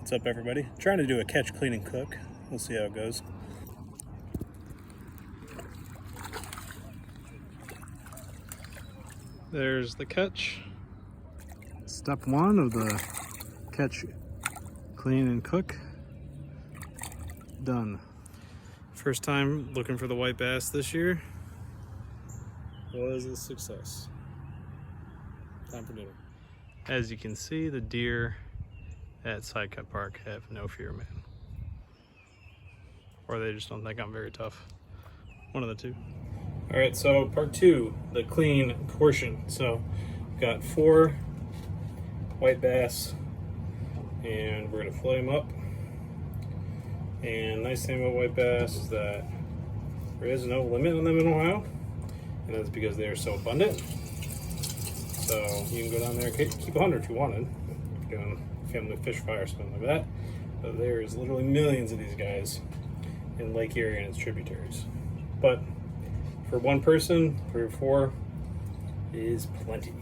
What's up, everybody? Trying to do a catch, clean, and cook. We'll see how it goes. There's the catch. Step one of the catch, clean, and cook. Done. First time looking for the white bass this year was a success. Time for dinner. As you can see, the deer at Sidecut Park have no fear of man. Or they just don't think I'm very tough. One of the two. All right, so part two, the clean portion. So we've got 4 white bass and we're gonna fillet them up. And nice thing about white bass is that there is no limit on them in Ohio. And that's because they are so abundant. So you can go down there and keep 100 if you wanted. If you're doing family fish fry or something like that. But there is literally millions of these guys in Lake Erie and its tributaries. But for one person, 3 or 4 is plenty.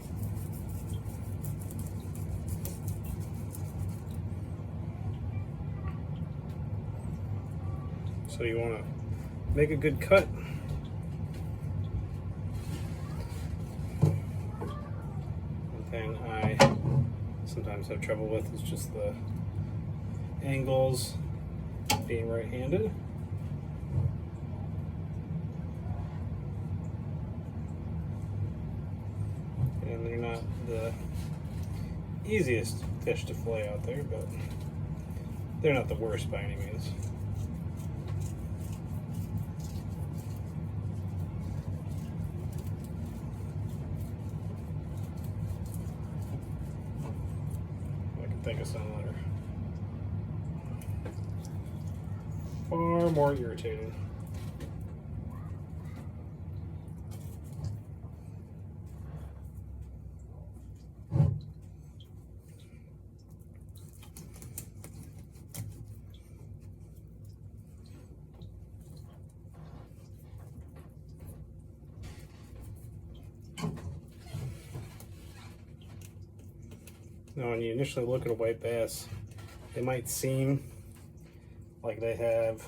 So you want to make a good cut. One thing I sometimes have trouble with is just the angles, being right-handed. And they're not the easiest fish to fillet out there, but they're not the worst by any means. I can think of some that are far more irritating. Now, when you initially look at a white bass, it might seem like they have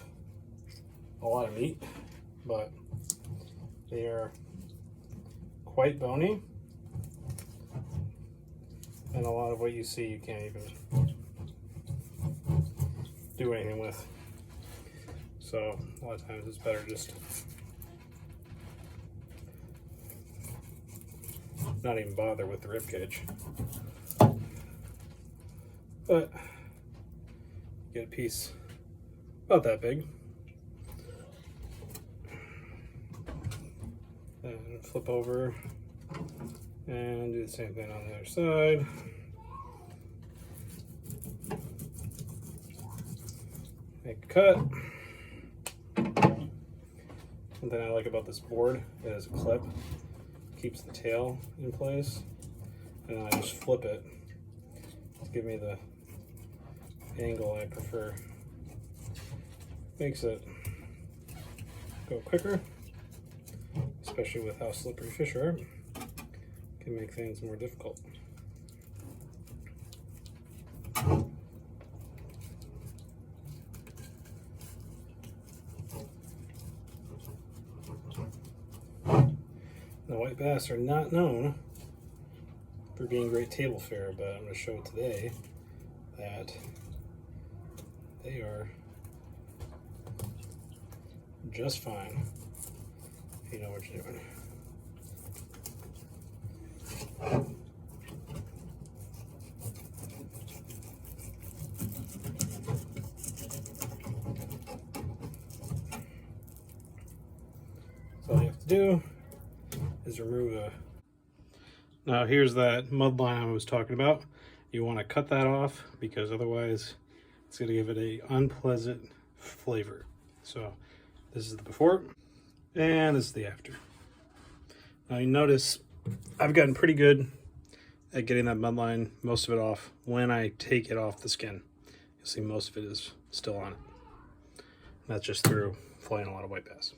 a lot of meat, but they are quite bony, and a lot of what you see you can't even do anything with. So a lot of times it's better just not even bother with the rib cage. But get a piece about that big, and flip over and do the same thing on the other side. Make a cut. One thing I like about this board is a clip, keeps the tail in place, and then I just flip it to give me the angle I prefer. Makes it go quicker, especially with how slippery fish are. Can make things more difficult. Now, white bass are not known for being great table fare, but I'm going to show today that they are just fine if you know what you're doing. So all you have to do is remove the... Now here's that mud line I was talking about. You want to cut that off because otherwise it's going to give it a unpleasant flavor. So this is the before and this is the after. Now you notice I've gotten pretty good at getting that mud line, most of it off, when I take it off the skin. You'll see most of it is still on it. And that's just through filleting a lot of white bass.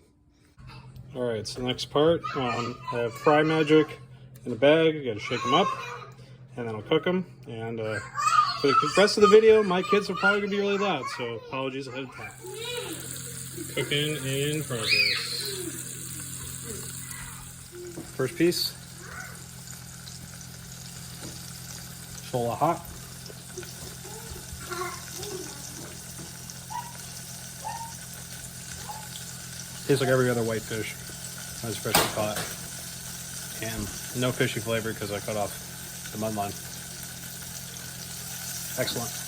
All right, so the next part, I have Fry Magic in a bag. You gotta shake them up and then I'll cook them. And For the rest of the video, my kids are probably going to be really loud, so apologies ahead of time. Cooking in progress. First piece. Full of hot. Tastes like every other white fish I was freshly caught. And no fishy flavor because I cut off the mud line. Excellent.